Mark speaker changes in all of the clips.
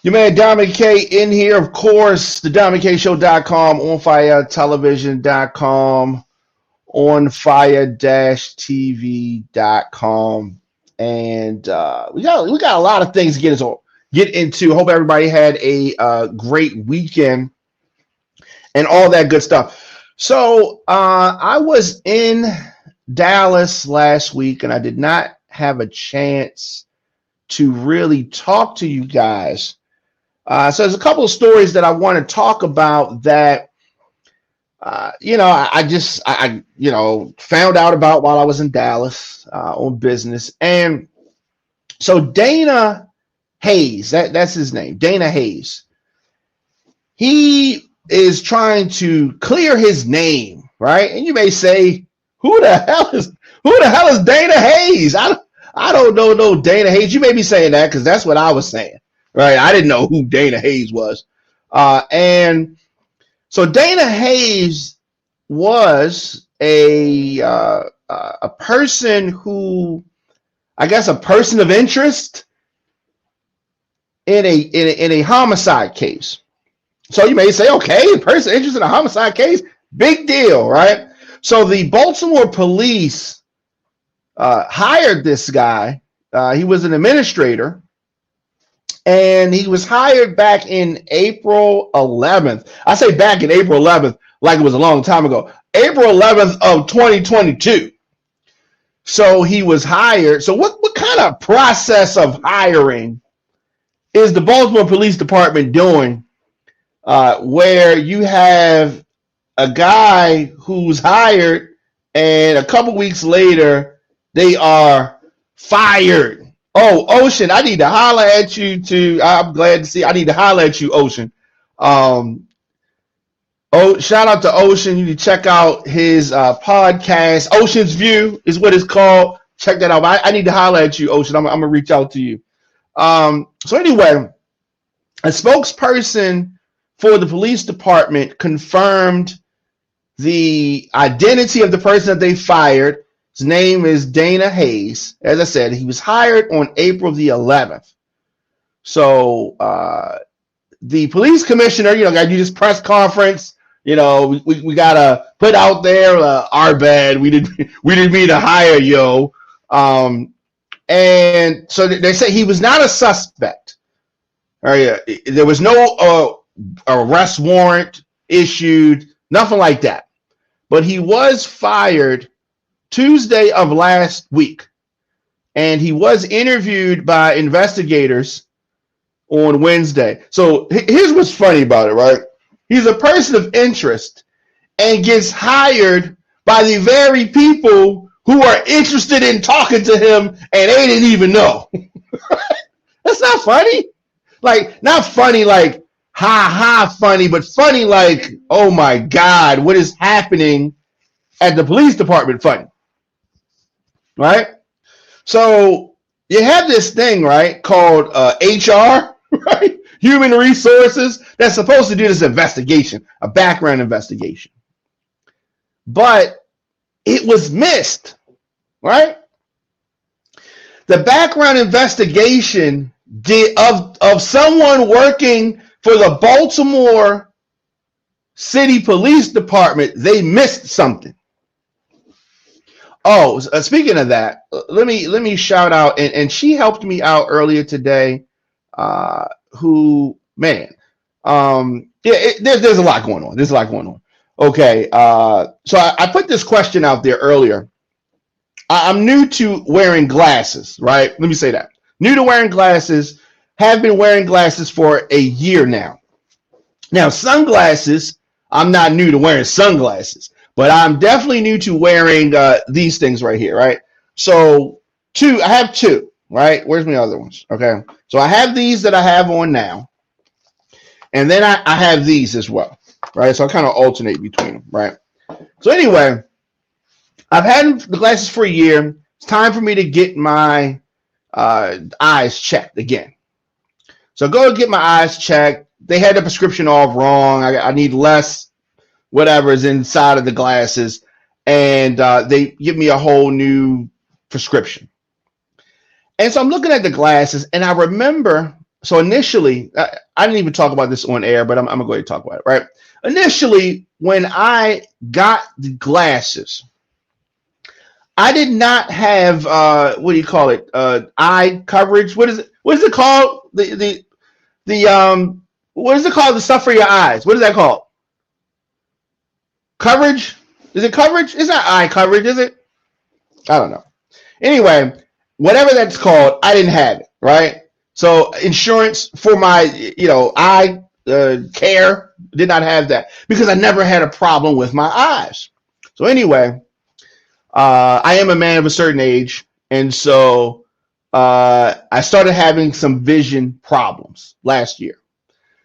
Speaker 1: Your man Dominic K in here, of course, the DominiCShow.com, onfiretelevision.com, onfire-tv.com. And we got a lot of things to get into. Hope everybody had a great weekend and all that good stuff. So I was in Dallas last week, and I did not have a chance to really talk to you guys. So there's a couple of stories that I want to talk about that, I found out about while I was in Dallas on business. And so Dana Hayes, that's his name, Dana Hayes. He is trying to clear his name, right? And you may say, who the hell is Dana Hayes? I don't know no Dana Hayes. You may be saying that because that's what I was saying. Right, I didn't know who Dana Hayes was, and so Dana Hayes was a person who, I guess, a person of interest in a homicide case. So you may say, okay, a person interested in a homicide case, big deal, right? So the Baltimore police hired this guy. He was an administrator. And he was hired back in April 11th. I say back in April 11th like it was a long time ago. April 11th of 2022. So he was hired. So what kind of process of hiring is the Baltimore Police Department doing where you have a guy who's hired and a couple weeks later they are fired? Oh, Ocean, I need to holler at you too. I'm glad to see. I need to holler at you, Ocean. Shout out to Ocean. You need to check out his podcast. Ocean's View is what it's called. Check that out. I need to holler at you, Ocean. I'm gonna reach out to you. So anyway, a spokesperson for the police department confirmed the identity of the person that they fired. His name is Dana Hayes. As I said, he was hired on April the 11th. So the police commissioner, got to do this press conference. We got to put out there our bad. We didn't mean to hire you. And so they say he was not a suspect. There was no arrest warrant issued, nothing like that. But he was fired Tuesday of last week, and he was interviewed by investigators on Wednesday. So here's what's funny about it, right? He's a person of interest and gets hired by the very people who are interested in talking to him, and they didn't even know. That's not funny. Like, not funny like ha ha funny, but funny like, oh my God, what is happening at the police department funny. Right? So you have this thing, right, called HR, right? Human Resources, that's supposed to do this investigation, a background investigation. But it was missed, right? The background investigation of someone working for the Baltimore City Police Department, they missed something. Oh, speaking of that, let me shout out, and she helped me out earlier today. There's a lot going on. There's a lot going on. Okay, so I put this question out there earlier. I'm new to wearing glasses, right? Let me say that. New to wearing glasses, have been wearing glasses for a year now. Now, sunglasses, I'm not new to wearing sunglasses. But I'm definitely new to wearing these things right here, right? So I have two, right? Where's my other ones? Okay. So I have these that I have on now. And then I have these as well, right? So I kind of alternate between them, right? So anyway, I've had the glasses for a year. It's time for me to get my eyes checked again. So I go to get my eyes checked. They had the prescription all wrong. I need less whatever is inside of the glasses, and they give me a whole new prescription. And so I'm looking at the glasses, and I remember So initially, I didn't even talk about this on air, but I'm gonna go ahead and talk about it, right? Initially, when I got the glasses, I did not have what do you call it? Eye coverage. What is it? What is it called? The what is it called? The stuff for your eyes. What is that called? Coverage? Is it coverage? It's not eye coverage, is it? I don't know. Anyway, whatever that's called, I didn't have it, right? So insurance for my, eye care did not have that because I never had a problem with my eyes. So anyway, I am a man of a certain age, and so I started having some vision problems last year.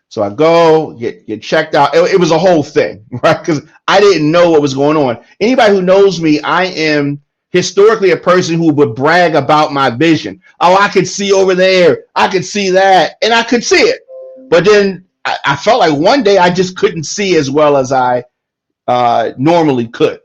Speaker 1: So I go get checked out. It was a whole thing, right? Because I didn't know what was going on. Anybody who knows me, I am historically a person who would brag about my vision. Oh, I could see over there. I could see that, and I could see it. But then I felt like one day I just couldn't see as well as I normally could.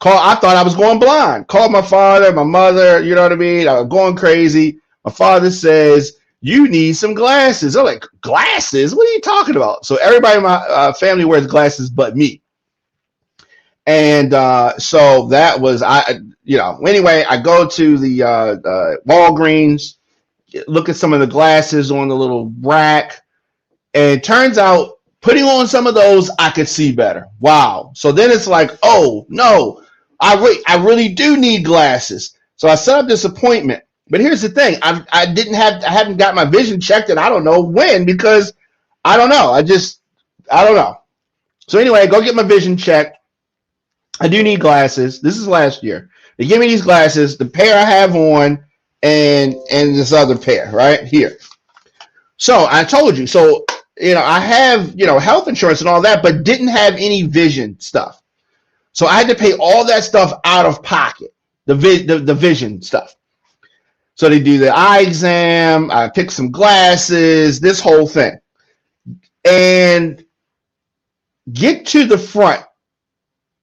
Speaker 1: I thought I was going blind. Called my father, my mother. You know what I mean? I was going crazy. My father says, you need some glasses. I'm like, glasses? What are you talking about? So everybody in my family wears glasses but me. And so that was, anyway, I go to the Walgreens, look at some of the glasses on the little rack, and it turns out putting on some of those, I could see better. Wow. So then it's like, oh, no, I really do need glasses. So I set up this appointment. But here's the thing: I haven't got my vision checked, and I don't know when because I don't know. I don't know. So anyway, I go get my vision checked. I do need glasses. This is last year. They give me these glasses, the pair I have on, and this other pair right here. So I told you. So I have health insurance and all that, but didn't have any vision stuff. So I had to pay all that stuff out of pocket. The vision stuff. So they do the eye exam, I pick some glasses, this whole thing. And get to the front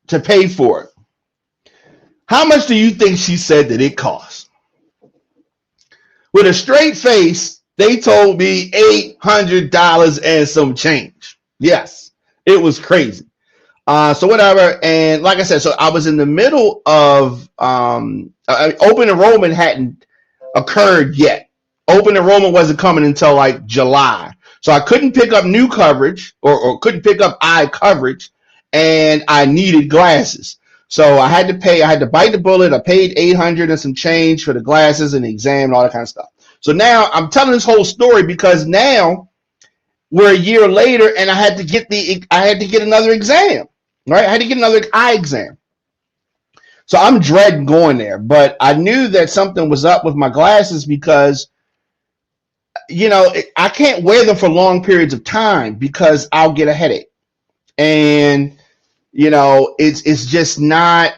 Speaker 1: to pay for it. How much do you think she said that it cost? With a straight face, they told me $800 and some change. Yes, it was crazy. So whatever. And like I said, so I was in the middle of open enrollment hadn't occurred yet. Open enrollment wasn't coming until like July. So I couldn't pick up new coverage or couldn't pick up eye coverage, and I needed glasses. So I had to bite the bullet. I paid $800 and some change for the glasses and the exam and all that kind of stuff. So now I'm telling this whole story because now we're a year later and I had to get another exam, right? I had to get another eye exam. So I'm dreading going there, but I knew that something was up with my glasses because, I can't wear them for long periods of time because I'll get a headache. And, it's just not,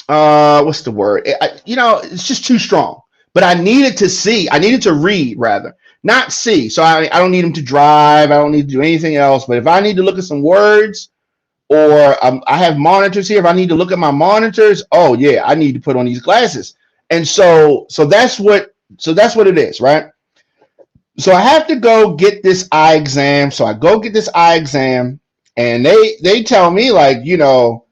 Speaker 1: what's the word? It's just too strong. But I needed to see. I needed to read, rather, not see. So I don't need them to drive. I don't need to do anything else. But if I need to look at some words, or I have monitors here. If I need to look at my monitors, oh yeah, I need to put on these glasses. And so that's what it is, right? So I have to go get this eye exam. So I go get this eye exam, and they tell me like, you don't.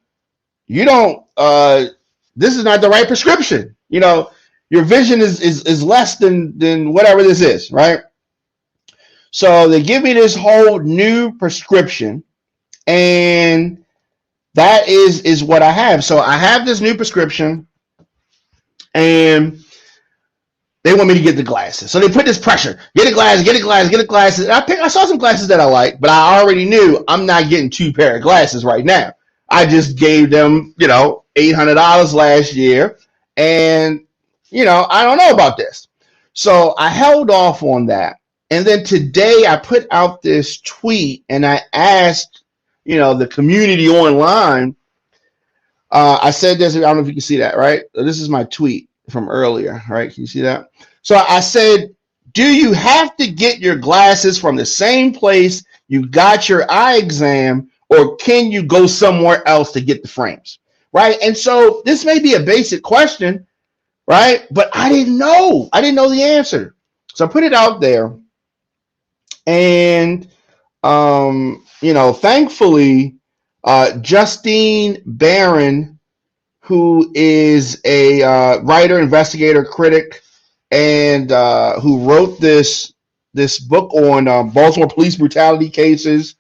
Speaker 1: This is not the right prescription. Your vision is less than whatever this is, right? So they give me this whole new prescription. And that is what I have. So I have this new prescription, and they want me to get the glasses. So they put this pressure: get a glass, get a glass, get a glasses. I saw some glasses that I liked, but I already knew I'm not getting two pair of glasses right now. I just gave them, $800 last year, and I don't know about this. So I held off on that, and then today I put out this tweet, and I asked the community online. I said this, I don't know if you can see that, right? This is my tweet from earlier, right? Can you see that? So I said, do you have to get your glasses from the same place you got your eye exam, or can you go somewhere else to get the frames, right? And so this may be a basic question, right? But I didn't know the answer. So I put it out there. And thankfully, Justine Barron, who is a writer, investigator, critic, and who wrote this book on Baltimore police brutality cases.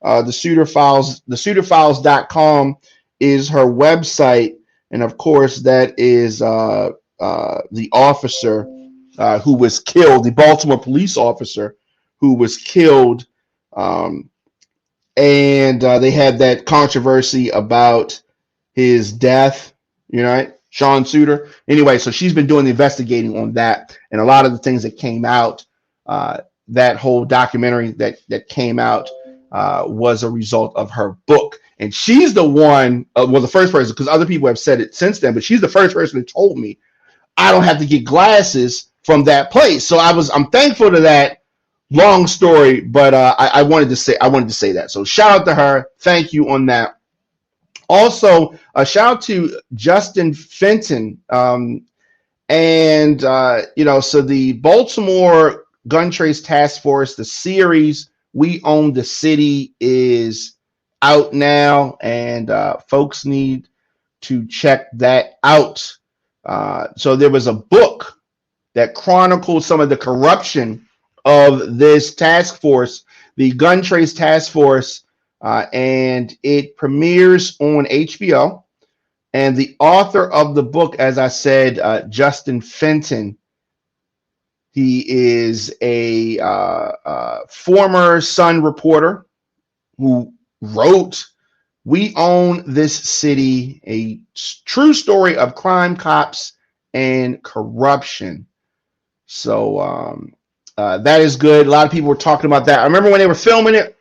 Speaker 1: The Suitor Files, thesouterfiles.com is her website, and of course that is the officer who was killed, the Baltimore police officer who was killed, um, and they had that controversy about his death, right? Sean Suitor. Anyway, so she's been doing the investigating on that, and a lot of the things that came out, that whole documentary that came out, was a result of her book. And she's the one, well, the first person, because other people have said it since then, but she's the first person that told me I don't have to get glasses from that place. So I'm thankful to that. Long story, but I wanted to say that. So shout out to her. Thank you on that. Also, a shout out to Justin Fenton. So the Baltimore Gun Trace Task Force, the series We Own the City, is out now, and folks need to check that out. So there was a book that chronicles some of the corruption of this task force, the Gun Trace Task Force, and it premieres on HBO. And the author of the book, as I said, Justin Fenton, he is a former Sun reporter who wrote We Own This City, a true story of crime, cops, and corruption. So that is good. A lot of people were talking about that. I remember when they were filmed it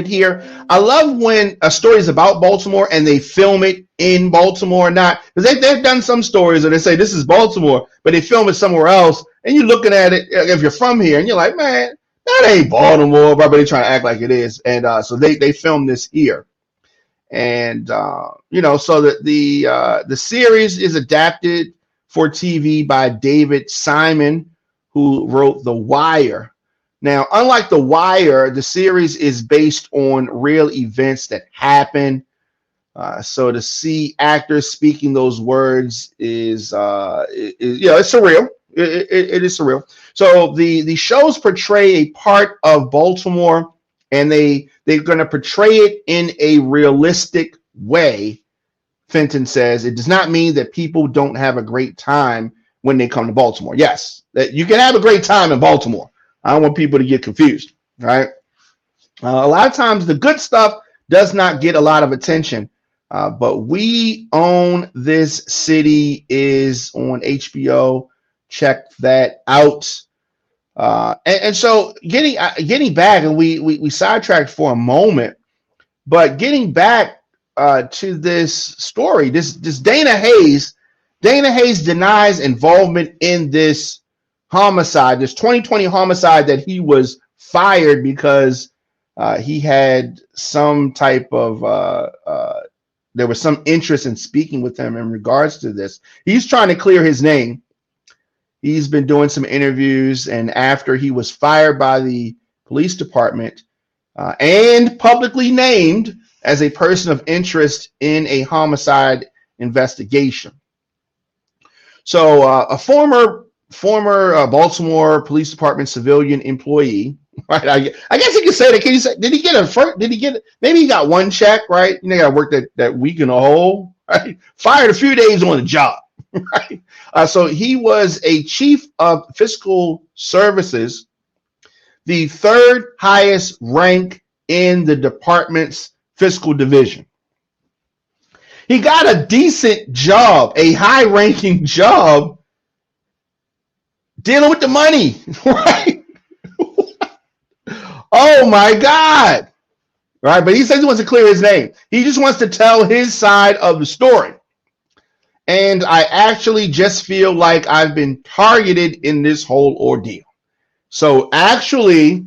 Speaker 1: here. I love when a story is about Baltimore and they film it in Baltimore, not because they've done some stories and they say this is Baltimore, but they film it somewhere else, and you're looking at it if you're from here and you're like, man, that ain't Baltimore, but they're trying to act like it is. And so they filmed this here. And so the series is adapted for TV by David Simon, who wrote The Wire. Now, unlike The Wire, the series is based on real events that happen. So to see actors speaking those words is it's surreal. It is surreal. So the shows portray a part of Baltimore, and they're going to portray it in a realistic way. Fenton says it does not mean that people don't have a great time when they come to Baltimore. Yes, that you can have a great time in Baltimore. I don't want people to get confused, right? A lot of times the good stuff does not get a lot of attention, but We Own This City is on HBO. Check that out. And so getting back, and we sidetracked for a moment, but getting back to this story, this Dana Hayes denies involvement in this homicide, this 2020 homicide, that he was fired because he had some type of there was some interest in speaking with him in regards to this. He's trying to clear his name. He's been doing some interviews, and after he was fired by the police department and publicly named as a person of interest in a homicide investigation. So a former Baltimore Police Department civilian employee, right? I guess you could say that. Can you say, did he get maybe he got one check, right? You know, got to work that week in a hole, right? Fired a few days on the job, right? So he was a chief of fiscal services, the third highest rank in the department's fiscal division. He got a decent job, a high-ranking job, dealing with the money, right? Oh my God, right? But he says he wants to clear his name. He just wants to tell his side of the story. And I actually just feel like I've been targeted in this whole ordeal. So actually,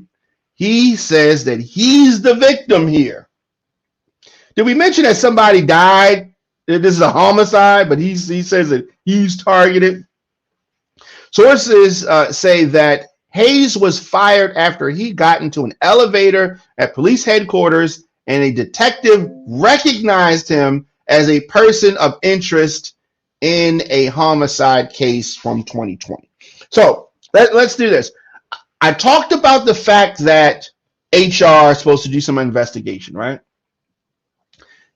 Speaker 1: he says that he's the victim here. Did we mention that somebody died? This is a homicide, but he says that he's targeted. Sources say that Hayes was fired after he got into an elevator at police headquarters and a detective recognized him as a person of interest in a homicide case from 2020. So let's do this. I talked about the fact that HR is supposed to do some investigation, right?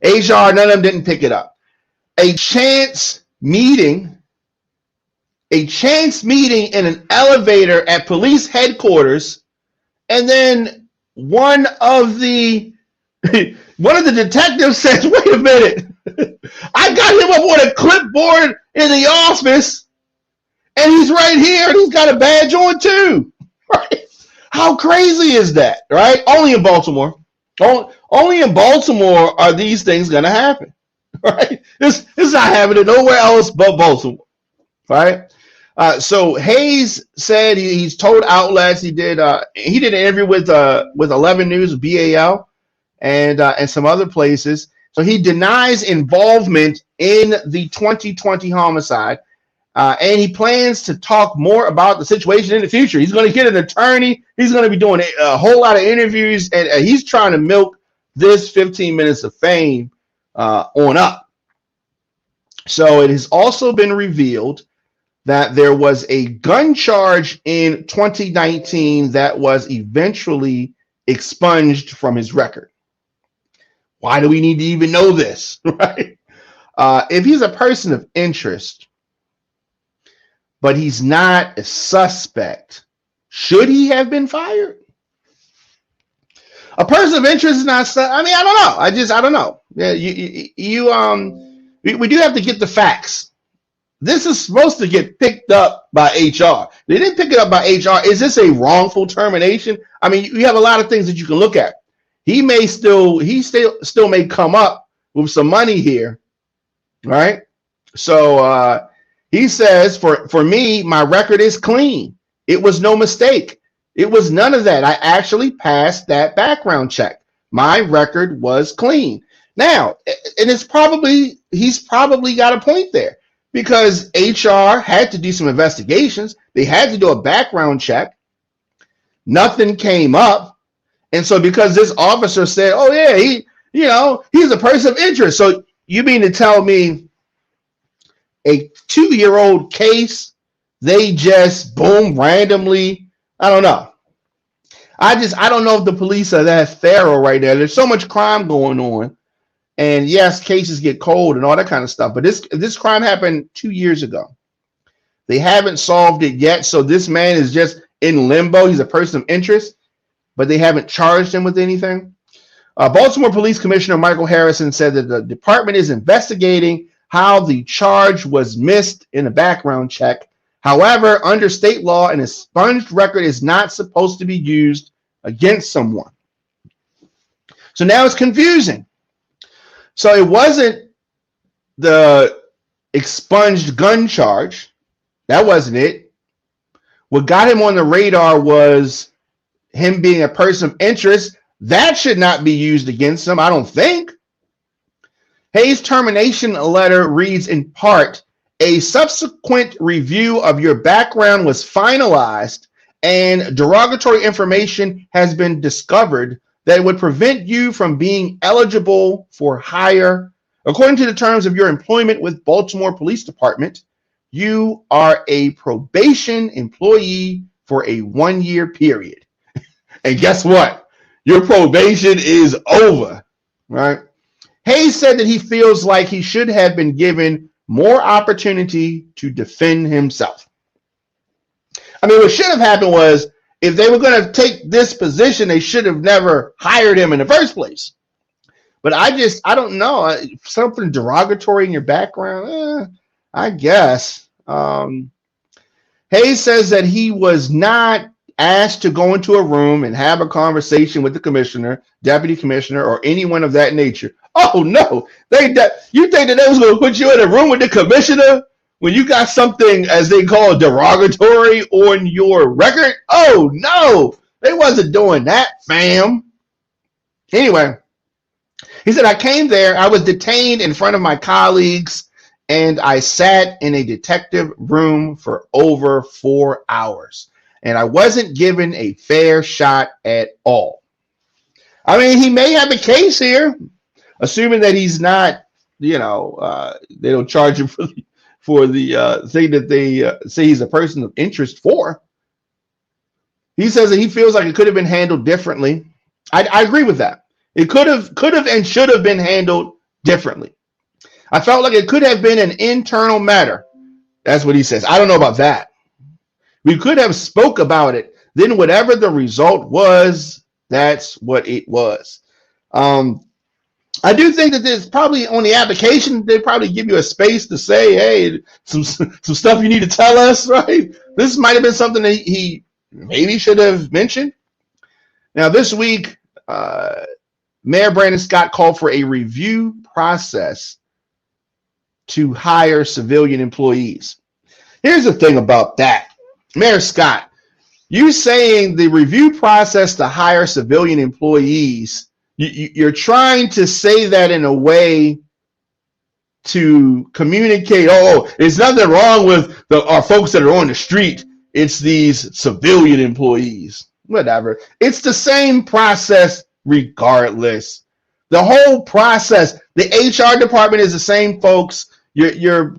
Speaker 1: HR, none of them didn't pick it up. A chance meeting in an elevator at police headquarters, and then one of the detectives says, wait a minute, I got him up on a clipboard in the office, and he's right here, and he's got a badge on too. Right? How crazy is that, right? Only in Baltimore. Only in Baltimore are these things going to happen, right? This is not happening nowhere else but Baltimore, right? So Hayes said he's told outlets he did an interview with 11 News, BAL, and some other places. So he denies involvement in the 2020 homicide, and he plans to talk more about the situation in the future. He's going to get an attorney. He's going to be doing a whole lot of interviews, and he's trying to milk this 15 minutes of fame on up. So it has also been revealed that there was a gun charge in 2019 that was eventually expunged from his record. Why do we need to even know this, right? If he's a person of interest, but he's not a suspect, should he have been fired? A person of interest is not. I mean, I don't know. I don't know. Yeah, we do have to get the facts. This is supposed to get picked up by HR. They didn't pick it up by HR. Is this a wrongful termination? I mean, you have a lot of things that you can look at. He still may come up with some money here, right? So he says, for me, my record is clean. It was no mistake. It was none of that. I actually passed that background check. My record was clean. Now, and he's probably got a point there, because HR had to do some investigations. They had to do a background check. Nothing came up. And so because this officer said, oh yeah, he's a person of interest. So you mean to tell me a 2-year-old case, they just boom randomly? I don't know. I don't know if the police are that thorough right now. There's so much crime going on. And yes, cases get cold and all that kind of stuff. But this crime happened 2 years ago. They haven't solved it yet. So this man is just in limbo. He's a person of interest, but they haven't charged him with anything. Baltimore Police Commissioner Michael Harrison said that the department is investigating how the charge was missed in a background check. However, under state law, an expunged record is not supposed to be used against someone. So now it's confusing. So it wasn't the expunged gun charge. That wasn't it. What got him on the radar was him being a person of interest. That should not be used against him, I don't think. Hayes' termination letter reads in part, a subsequent review of your background was finalized and derogatory information has been discovered that would prevent you from being eligible for hire. According to the terms of your employment with Baltimore Police Department, you are a probation employee for a 1-year period. And guess what? Your probation is over, right? Hayes said that he feels like he should have been given more opportunity to defend himself. I mean, what should have happened was, if they were going to take this position, they should have never hired him in the first place. But I don't know. Something derogatory in your background, I guess. Hayes says that he was not asked to go into a room and have a conversation with the commissioner, deputy commissioner, or anyone of that nature. Oh, no. You think that they was going to put you in a room with the commissioner when you got something, as they call it, derogatory on your record? Oh, no. They wasn't doing that, fam. Anyway, he said, I came there. I was detained in front of my colleagues, and I sat in a detective room for over 4 hours. and I wasn't given a fair shot at all. I mean, he may have a case here, assuming that he's not, they don't charge him for the thing that they say he's a person of interest for. He says that he feels like it could have been handled differently. I agree with that. It could have and should have been handled differently. I felt like it could have been an internal matter. That's what he says. I don't know about that. We could have spoke about it. Then whatever the result was, that's what it was. I do think that there's probably on the application, they probably give you a space to say, hey, some stuff you need to tell us, right? This might have been something that he maybe should have mentioned. Now, this week, Mayor Brandon Scott called for a review process to hire civilian employees. Here's the thing about that. Mayor Scott, you saying the review process to hire civilian employees, you're trying to say that in a way to communicate, there's nothing wrong with our folks that are on the street. It's these civilian employees. Whatever. It's the same process regardless. The whole process, the HR department is the same folks. Your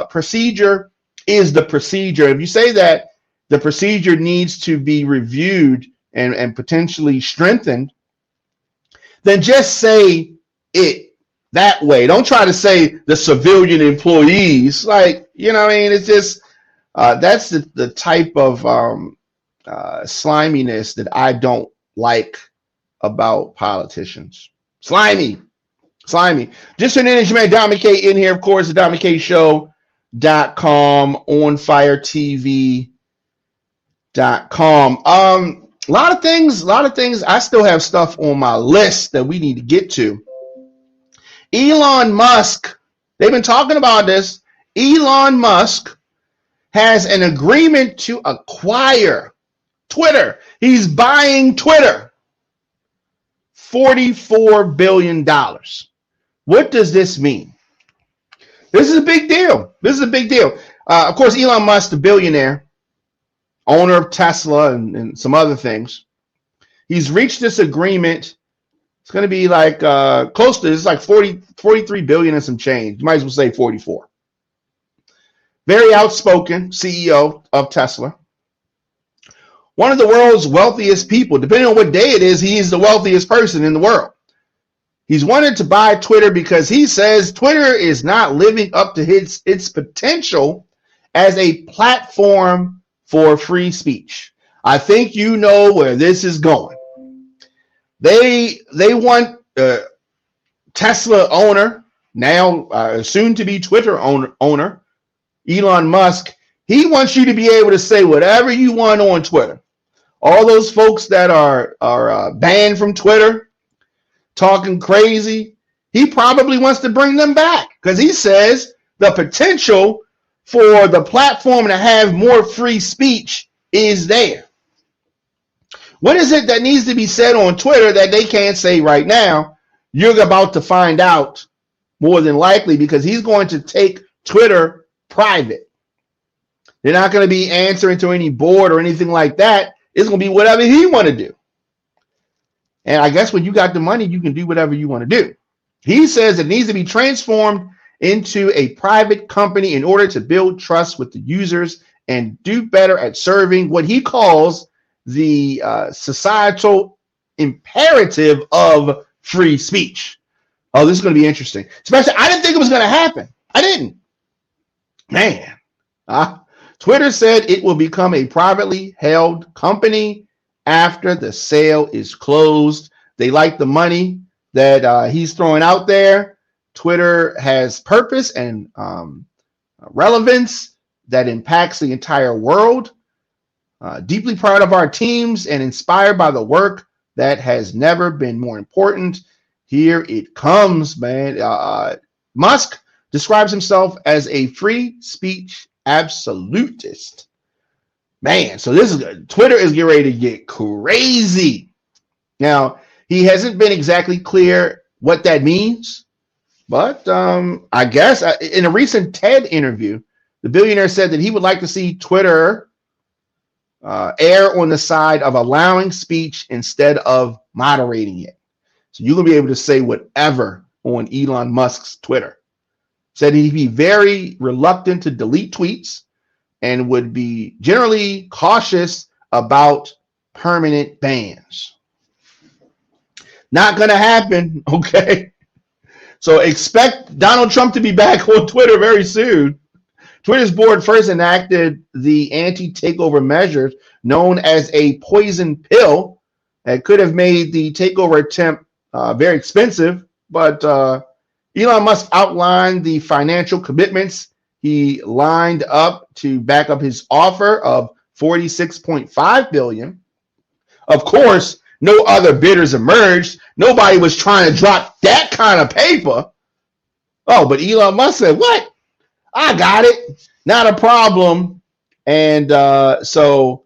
Speaker 1: procedure is the procedure. If you say that the procedure needs to be reviewed and potentially strengthened, then just say it that way. Don't try to say the civilian employees. Like, it's just that's the type of sliminess that I don't like about politicians. Slimy. Just an energy man, Don McKay in here, of course, the Don McKay Show.com, onfiretv.com. A lot of things. I still have stuff on my list that we need to get to. Elon Musk, they've been talking about this. Elon Musk has an agreement to acquire Twitter. He's buying Twitter. $44 billion. What does this mean? This is a big deal. Of course, Elon Musk, the billionaire, owner of Tesla and some other things, he's reached this agreement. It's going to be like close to, it's like 43 billion and some change. You might as well say 44. Very outspoken CEO of Tesla. One of the world's wealthiest people. Depending on what day it is, he is the wealthiest person in the world. He's wanted to buy Twitter because he says Twitter is not living up to its potential as a platform for free speech. I think you know where this is going. They want Tesla owner, now soon to be Twitter owner, Elon Musk. He wants you to be able to say whatever you want on Twitter. All those folks that are banned from Twitter, talking crazy, he probably wants to bring them back because he says the potential for the platform to have more free speech is there. What is it that needs to be said on Twitter that they can't say right now? You're about to find out more than likely because he's going to take Twitter private. They're not going to be answering to any board or anything like that. It's going to be whatever he want to do. And I guess when you got the money, you can do whatever you want to do. He says it needs to be transformed into a private company in order to build trust with the users and do better at serving what he calls the societal imperative of free speech. Oh, this is going to be interesting. Especially, I didn't think it was going to happen. I didn't. Man. Twitter said it will become a privately held company after the sale is closed. They like the money that he's throwing out there. Twitter has purpose and relevance that impacts the entire world. Deeply proud of our teams and inspired by the work that has never been more important. Here it comes, man. Musk describes himself as a free speech absolutist. Man, so Twitter is getting ready to get crazy. Now, he hasn't been exactly clear what that means, but I guess in a recent TED interview, the billionaire said that he would like to see Twitter err on the side of allowing speech instead of moderating it. So you're going to be able to say whatever on Elon Musk's Twitter. Said he'd be very reluctant to delete tweets and would be generally cautious about permanent bans. Not going to happen, okay? So expect Donald Trump to be back on Twitter very soon. Twitter's board first enacted the anti-takeover measures known as a poison pill that could have made the takeover attempt very expensive, but Elon Musk outlined the financial commitments he lined up to back up his offer of $46.5 billion. Of course, no other bidders emerged. Nobody was trying to drop that kind of paper. Oh, but Elon Musk said, "What? I got it. Not a problem." And so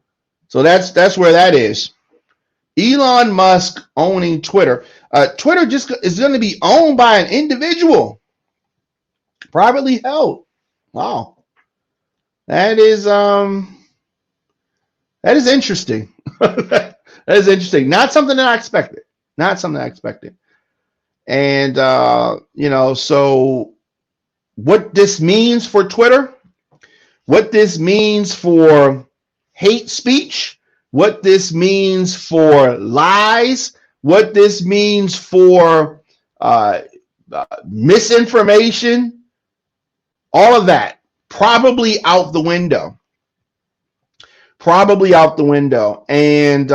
Speaker 1: that's where that is. Elon Musk owning Twitter. Twitter just is going to be owned by an individual, privately held. Wow, that is interesting. That is interesting. Not something that I expected. Not something I expected. And so what this means for Twitter, what this means for hate speech, what this means for lies, what this means for misinformation, all of that probably out the window. Probably out the window. And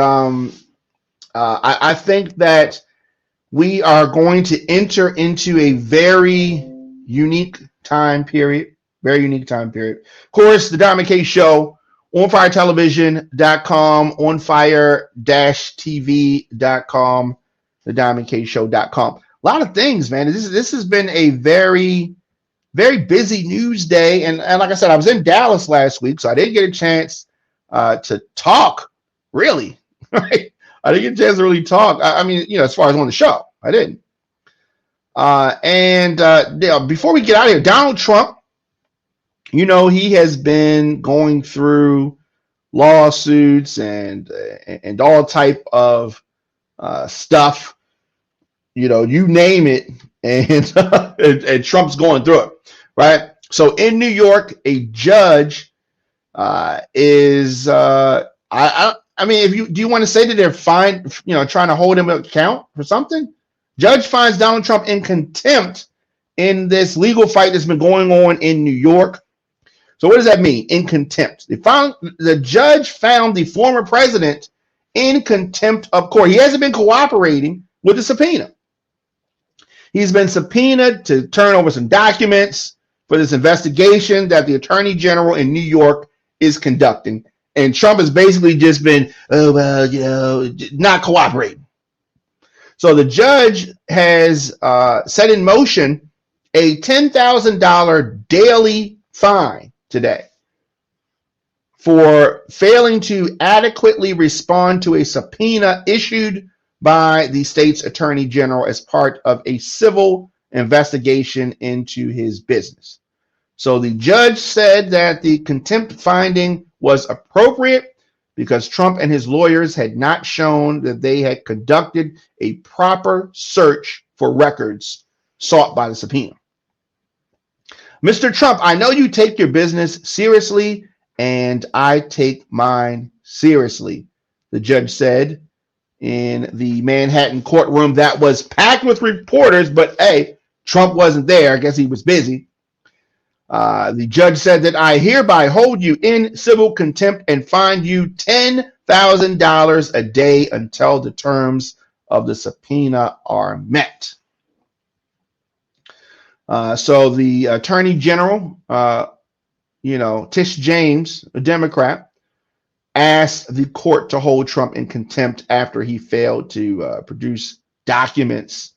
Speaker 1: I think that we are going to enter into a very unique time period. Very unique time period. Of course, the Diamond K Show, onfiretelevision.com, onfire-tv.com, thediamondkshow.com. A lot of things, man. This has been a very, very busy news day. And like I said, I was in Dallas last week, so I didn't get a chance to talk, really. Right? I didn't get a chance to really talk. I mean, as far as on the show, I didn't. Before we get out of here, Donald Trump, he has been going through lawsuits and all type of stuff. You name it, and and Trump's going through it, right? So in New York, a judge is I mean, do you want to say that they're trying to hold him account for something? Judge finds Donald Trump in contempt in this legal fight that's been going on in New York. So what does that mean? In contempt. The judge found the former president in contempt of court. He hasn't been cooperating with the subpoena. He's been subpoenaed to turn over some documents for this investigation that the Attorney General in New York is conducting. And Trump has basically just been, not cooperating. So the judge has set in motion a $10,000 daily fine today for failing to adequately respond to a subpoena issued by the state's attorney general as part of a civil investigation into his business. So the judge said that the contempt finding was appropriate because Trump and his lawyers had not shown that they had conducted a proper search for records sought by the subpoena. Mr. Trump, I know you take your business seriously, and I take mine seriously, the judge said in the Manhattan courtroom that was packed with reporters, but hey, Trump wasn't there. I guess he was busy. The judge said that I hereby hold you in civil contempt and fine you $10,000 a day until the terms of the subpoena are met. So the Attorney General, Tish James, a Democrat, asked the court to hold Trump in contempt after he failed to produce documents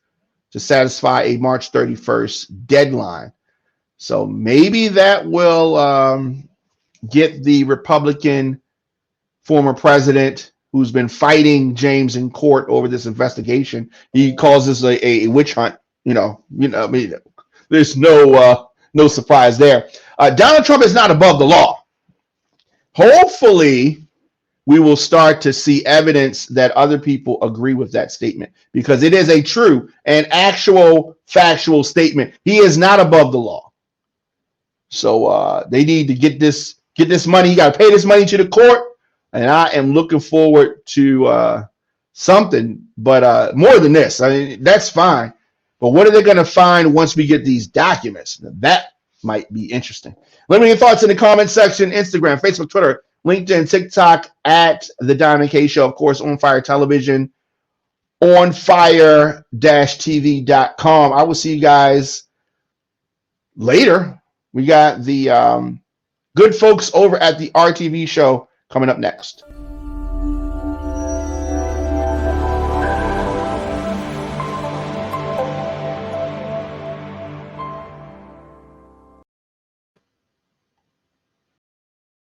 Speaker 1: to satisfy a March 31st deadline. So maybe that will get the Republican former president who's been fighting James in court over this investigation. He calls this a witch hunt. I mean, there's no surprise there. Donald Trump is not above the law. Hopefully, we will start to see evidence that other people agree with that statement, because it is a true and actual factual statement. He is not above the law. So they need to get this money. You got to pay this money to the court, and I am looking forward to something. But more than this, I mean, that's fine. But what are they going to find once we get these documents? That might be interesting. Let me know your thoughts in the comment section. Instagram, Facebook, Twitter, LinkedIn, TikTok at The Diamond K Show. Of course, On Fire Television, onfire-tv.com. I will see you guys later. We got the good folks over at the RTV show coming up next.